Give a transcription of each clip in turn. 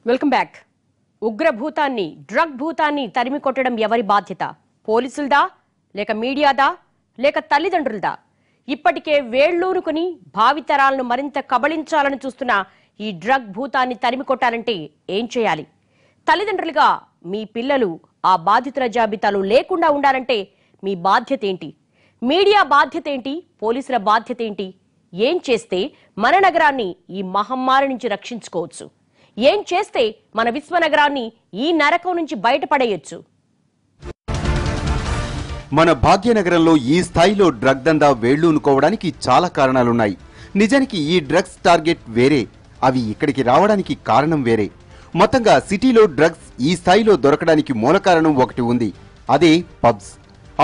Welcome back. ఉగ్రభూతాన్ని drug భూతాన్ని తరిమి కొట్టడం ఎవరి బాధ్యత? పోలీసులదా, లేక మీడియాదా, లేక తల్లిదండ్రులదా? ఇప్పటికే వేళ్లూనుకుని భావితరాలను మరింత కబళించాలని చూస్తున్న ఈ డ్రగ్ భూతాన్ని తరిమి కొట్టాలంటే ఏం చేయాలి? తల్లిదండ్రులుగా మీ పిల్లలు ఆ బాధితుల జాబితాలో లేకుండా ఉండాలంటే మీ బాధ్యత ఏంటి? మీడియా బాధ్యత ఏంటి? పోలీసుల బాధ్యత ఏంటి? ఏం చేస్తే మన నగరాన్ని ఈ మహమ్మారి నుంచి రక్షించుకోవచ్చు? ఏం చేస్తే మన విశ్వనగరాన్ని ఈ నరకం నుంచి బయటపడేయొచ్చు? మన భాగ్యనగరంలో ఈ స్థాయిలో డ్రగ్ దందా వేళ్లూనుకోవడానికి చాలా కారణాలున్నాయి. నిజానికి ఈ డ్రగ్స్ టార్గెట్ వేరే, అవి ఇక్కడికి రావడానికి కారణం వేరే. మొత్తంగా సిటీలో డ్రగ్స్ ఈ స్థాయిలో దొరకడానికి మూల కారణం ఒకటి ఉంది, అదే పబ్స్.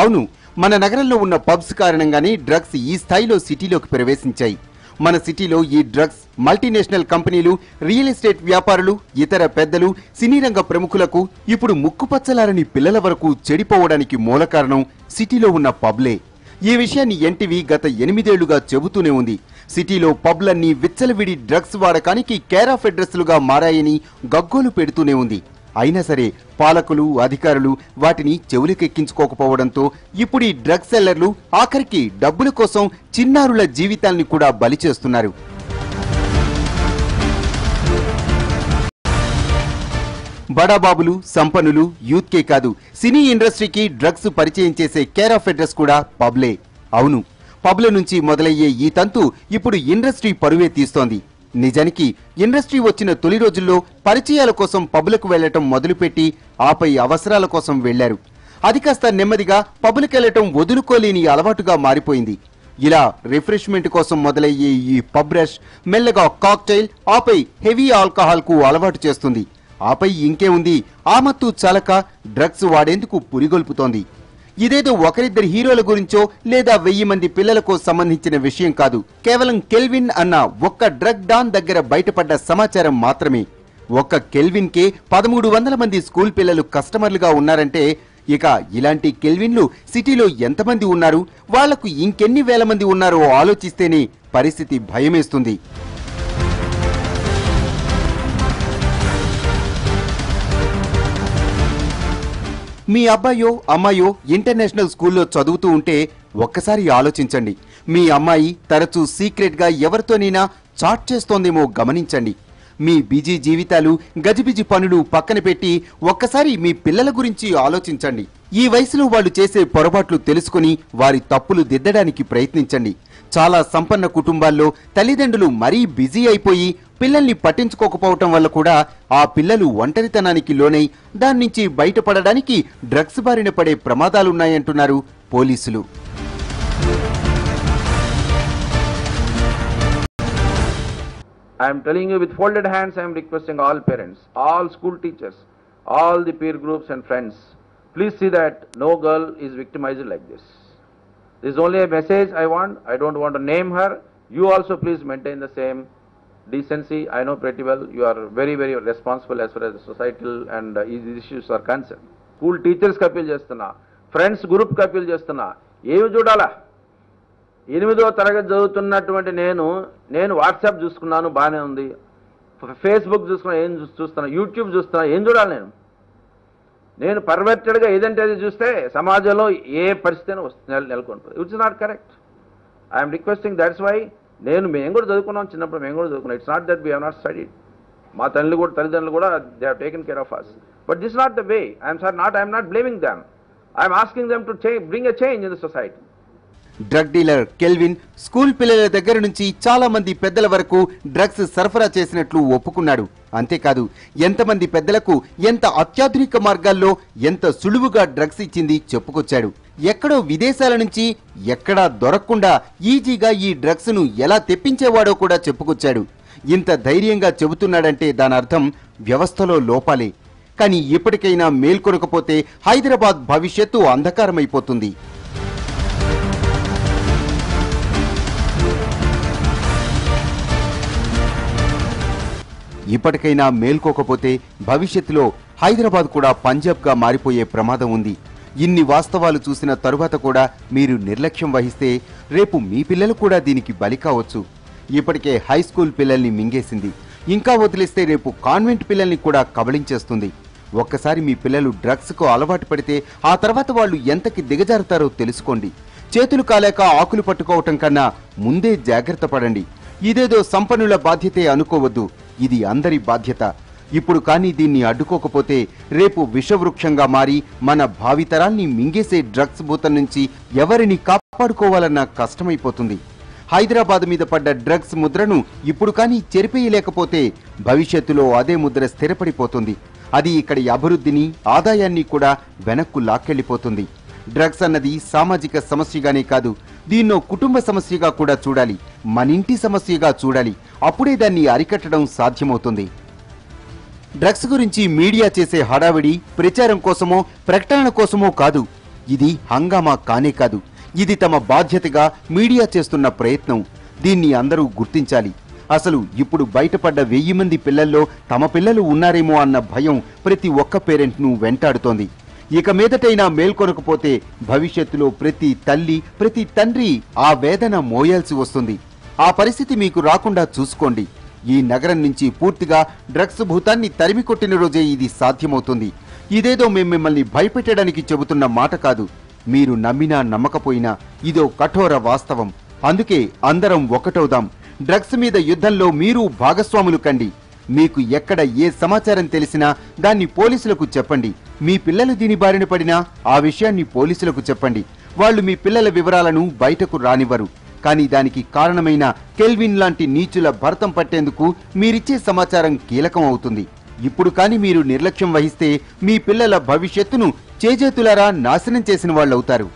అవును, మన నగరంలో ఉన్న పబ్స్ కారణంగానే డ్రగ్స్ ఈ స్థాయిలో సిటీలోకి ప్రవేశించాయి. మన సిటీలో ఈ డ్రగ్స్ మల్టీనేషనల్ కంపెనీలు, రియల్ ఎస్టేట్ వ్యాపారులు, ఇతర పెద్దలు, సినీ రంగ ప్రముఖులకు, ఇప్పుడు ముక్కుపచ్చలారని పిల్లల వరకు చెడిపోవడానికి మూల కారణం సిటీలో ఉన్న పబ్లే. ఈ విషయాన్ని ఎన్టీవీ గత 8 ఏళ్లుగా చెబుతూనే ఉంది. సిటీలో పబ్లన్నీ విచ్చలవిడి డ్రగ్స్ వాడకానికి కేర్ ఆఫ్ అడ్రస్లుగా మారాయని గగ్గోలు పెడుతూనే ఉంది. అయినా సరే పాలకులు, అధికారులు వాటిని చెవులకెక్కించుకోకపోవడంతో ఇప్పుడు ఈ డ్రగ్స్ సెల్లర్లు ఆఖరికి డబ్బుల కోసం చిన్నారుల జీవితాల్ని కూడా బలి చేస్తున్నారు. బడాబాబులు, సంపన్నులు, యూత్కే కాదు, సినీ ఇండస్ట్రీకి డ్రగ్స్ పరిచయం చేసే కేర్ ఆఫ్ అడ్రస్ కూడా పబ్లే. అవును, పబ్ల నుంచి మొదలయ్యే ఈ తంతు ఇప్పుడు ఇండస్ట్రీ పరువే తీస్తోంది. నిజానికి ఇండస్ట్రీ వచ్చిన తొలి రోజుల్లో పరిచయాల కోసం పబ్లకు వెళ్లటం మొదలుపెట్టి ఆపై అవసరాల కోసం వెళ్లారు. అది కాస్త నెమ్మదిగా పబ్లకు వెళ్లటం వదులుకోలేని అలవాటుగా మారిపోయింది. ఇలా రిఫ్రెష్మెంట్ కోసం మొదలయ్యే ఈ పబ్ రష్ మెల్లగా కాక్టైల్, ఆపై హెవీ ఆల్కహాల్ కు అలవాటు చేస్తుంది. ఆపై ఇంకే ఉంది, ఆ మత్తు చాలక డ్రగ్స్ వాడేందుకు పురిగొల్పుతోంది. ఇదేదో ఒకరిద్దరు హీరోల గురించో లేదా 1000 మంది పిల్లలకు సంబంధించిన విషయం కాదు. కేవలం కెల్విన్ అన్న ఒక్క డ్రగ్ డాన్ దగ్గర బయటపడ్డ సమాచారం మాత్రమే. ఒక్క కెల్విన్ కే 1300 మంది స్కూల్ పిల్లలు కస్టమర్లుగా ఉన్నారంటే ఇక ఇలాంటి కెల్విన్లు సిటీలో ఎంతమంది ఉన్నారు, వాళ్లకు ఇంకెన్ని వేల మంది ఉన్నారో ఆలోచిస్తేనే పరిస్థితి భయమేస్తుంది. మీ అబ్బాయో అమ్మాయో ఇంటర్నేషనల్ స్కూల్లో చదువుతూ ఉంటే ఒక్కసారి ఆలోచించండి. మీ అమ్మాయి తరచూ సీక్రెట్గా ఎవరితోనైనా చాట్ చేస్తోందేమో గమనించండి. మీ బిజీ జీవితాలు, గజిబిజి పనులు పక్కన పెట్టి ఒక్కసారి మీ పిల్లల గురించి ఆలోచించండి. ఈ వయసులో వాళ్ళు చేసే పొరపాట్లు తెలుసుకుని వారి తప్పులు దిద్దడానికి ప్రయత్నించండి. చాలా సంపన్న కుటుంబాల్లో తల్లిదండ్రులు మరీ బిజీ అయిపోయి పిల్లల్ని పట్టించుకోకపోవటం వల్ల కూడా ఆ పిల్లలు ఒంటరితనానికి లోనై దాని నుంచి బయటపడడానికి డ్రగ్స్ బారిన పడే ప్రమాదాలున్నాయంటున్నారు పోలీసులు. I am telling you with folded hands, I am requesting all parents, all school teachers, all the peer groups and friends, please see that no girl is victimized like this. This is only a message I want. I don't want to name her. You also please maintain the same decency. I know pretty well you are very, very responsible as far as the societal and these issues are concerned. School teachers ka appeal chestuna, friends group ka appeal chestuna. Evi chudala 8వ తరగతి చదువుతున్నటువంటి నేను WhatsApp చూసుకున్నాను, బాగానే ఉంది. Facebook చూసుకున్నా, ఏం చూస్తున్నా, యూట్యూబ్ చూస్తున్నా, ఏం చూడాలి? నేను పర్వర్టెడ్గా ఏదంటే అది చూస్తే సమాజంలో ఏ పరిస్థితి నెలకొంటుంది. It's not correct. I'm requesting, that's why మేము కూడా చదువుకున్నాం, చిన్నప్పుడు మేము కూడా చదువుకున్నాం. It's not that we have not studied. మా తల్లిదండ్రులు కూడా they have taken care of us. But this not the way. I'm not blaming them. I'm asking them to bring a change in the society. Drug dealer Kelvin school పిల్లల దగ్గర నుంచి చాలా మంది పెద్దల వరకు డ్రగ్స్ సరఫరా చేసినట్లు ఒప్పుకున్నాడు. అంతేకాదు, ఎంతమంది పెద్దలకు ఎంత అత్యాధునిక మార్గాల్లో ఎంత సులువుగా డ్రగ్స్ ఇచ్చింది చెప్పుకొచ్చాడు. ఎక్కడో విదేశాల నుంచి ఎక్కడా దొరకకుండా ఈజీగా ఈ డ్రగ్స్ ను ఎలా తెప్పించేవాడో కూడా చెప్పుకొచ్చాడు. ఇంత ధైర్యంగా చెబుతున్నాడంటే దాని అర్థం వ్యవస్థలో లోపాలే. కానీ ఇప్పటికైనా మేల్కొనకపోతే హైదరాబాద్ భవిష్యత్తు అంధకారమైపోతుంది. ఇప్పటికైనా మేల్కోకపోతే భవిష్యత్తులో హైదరాబాద్ కూడా పంజాబ్గా మారిపోయే ప్రమాదం ఉంది. ఇన్ని వాస్తవాలు చూసిన తరువాత కూడా మీరు నిర్లక్ష్యం వహిస్తే రేపు మీ పిల్లలు కూడా దీనికి బలి కావచ్చు. ఇప్పటికే హై స్కూల్ పిల్లల్ని మింగేసింది. ఇంకా వదిలేస్తే రేపు కాన్వెంట్ పిల్లల్ని కూడా కబళించేస్తుంది. ఒక్కసారి మీ పిల్లలు డ్రగ్స్కు అలవాటు పడితే ఆ తర్వాత వాళ్ళు ఎంతకి దిగజారుతారో తెలుసుకోండి. చేతులు కాలేక ఆకులు పట్టుకోవటం కన్నా ముందే జాగ్రత్త పడండి. ఇదేదో సంపన్నుల బాధ్యతే అనుకోవద్దు, ఇది అందరి బాధ్యత. ఇప్పుడు కానీ దీన్ని అడ్డుకోకపోతే రేపు విషవృక్షంగా మారి మన భావితరాల్ని మింగేసే డ్రగ్స్ భూతం నుంచి ఎవరిని కాపాడుకోవాలన్నా కష్టమైపోతుంది. హైదరాబాద్ మీద పడ్డ డ్రగ్స్ ముద్రను ఇప్పుడు కానీ చెరిపేయలేకపోతే భవిష్యత్తులో అదే ముద్ర స్థిరపడిపోతుంది. అది ఇక్కడి అభివృద్ధిని, ఆదాయాన్ని కూడా వెనక్కు లాక్కెళ్లిపోతుంది. డ్రగ్స్ అన్నది సామాజిక సమస్యగానే కాదు, దీన్నో కుటుంబ సమస్యగా కూడా చూడాలి, మనింటి సమస్యగా చూడాలి. అప్పుడే దాన్ని అరికట్టడం సాధ్యమవుతుంది. డ్రగ్స్ గురించి మీడియా చేసే హడావిడి ప్రచారం కోసమో ప్రకటన కోసమో కాదు. ఇది హంగామా కానే కాదు, ఇది తమ బాధ్యతగా మీడియా చేస్తున్న ప్రయత్నం. దీన్ని అందరూ గుర్తించాలి. అసలు ఇప్పుడు బయటపడ్డ 1000 మంది పిల్లల్లో తమ పిల్లలు ఉన్నారేమో అన్న భయం ప్రతి ఒక్క పేరెంట్ను వెంటాడుతోంది. ఇక మీదటైనా మేల్కొనకపోతే భవిష్యత్తులో ప్రతి తల్లి, ప్రతి తండ్రి ఆ వేదన మోయాల్సి వస్తుంది. ఆ పరిస్థితి మీకు రాకుండా చూసుకోండి. ఈ నగరం నుంచి పూర్తిగా డ్రగ్స్ భూతాన్ని తరిమికొట్టిన రోజే ఇది సాధ్యమవుతుంది. ఇదేదో మేము మిమ్మల్ని భయపెట్టడానికి చెబుతున్న మాట కాదు. మీరు నమ్మినా నమ్మకపోయినా ఇదో కఠోర వాస్తవం. అందుకే అందరం ఒకటవుదాం. డ్రగ్స్ మీద యుద్ధంలో మీరు భాగస్వాములు కండి. మీకు ఎక్కడ ఏ సమాచారం తెలిసినా దాన్ని పోలీసులకు చెప్పండి. మీ పిల్లలు దీని బారిన పడినా ఆ విషయాన్ని పోలీసులకు చెప్పండి. వాళ్ళు మీ పిల్లల వివరాలను బయటకు రానివ్వరు. కానీ దానికి కారణమైన కెల్విన్ లాంటి నీచుల భరతం పట్టేందుకు మీరిచ్చే సమాచారం కీలకం అవుతుంది. ఇప్పుడు కానీ మీరు నిర్లక్ష్యం వహిస్తే మీ పిల్లల భవిష్యత్తును చేజేతులారా నాశనం చేసిన వాళ్ళవుతారు.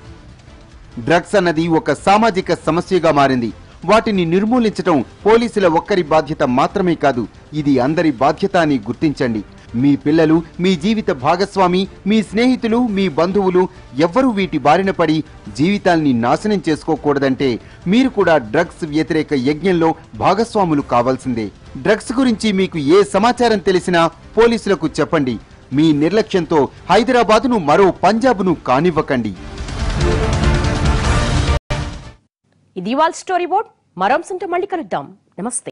డ్రగ్స్ అన్నది ఒక సామాజిక సమస్యగా మారింది. వాటిని నిర్మూలించటం పోలీసుల ఒక్కరి బాధ్యత మాత్రమే కాదు, ఇది అందరి బాధ్యత అని గుర్తించండి. మీ పిల్లలు, మీ జీవిత భాగస్వామి, మీ స్నేహితులు, మీ బంధువులు ఎవ్వరూ వీటి బారిన పడి జీవితాల్ని నాశనం చేసుకోకూడదంటే మీరు కూడా డ్రగ్స్ వ్యతిరేక యజ్ఞంలో భాగస్వాములు కావాల్సిందే. డ్రగ్స్ గురించి మీకు ఏ సమాచారం తెలిసినా పోలీసులకు చెప్పండి. మీ నిర్లక్ష్యంతో హైదరాబాదును మరో పంజాబ్ను కానివ్వకండి. ఇది వాళ్ళ స్టోరీ బోర్డ్. మరో అంశంతో మళ్ళీ కలుద్దాం. నమస్తే.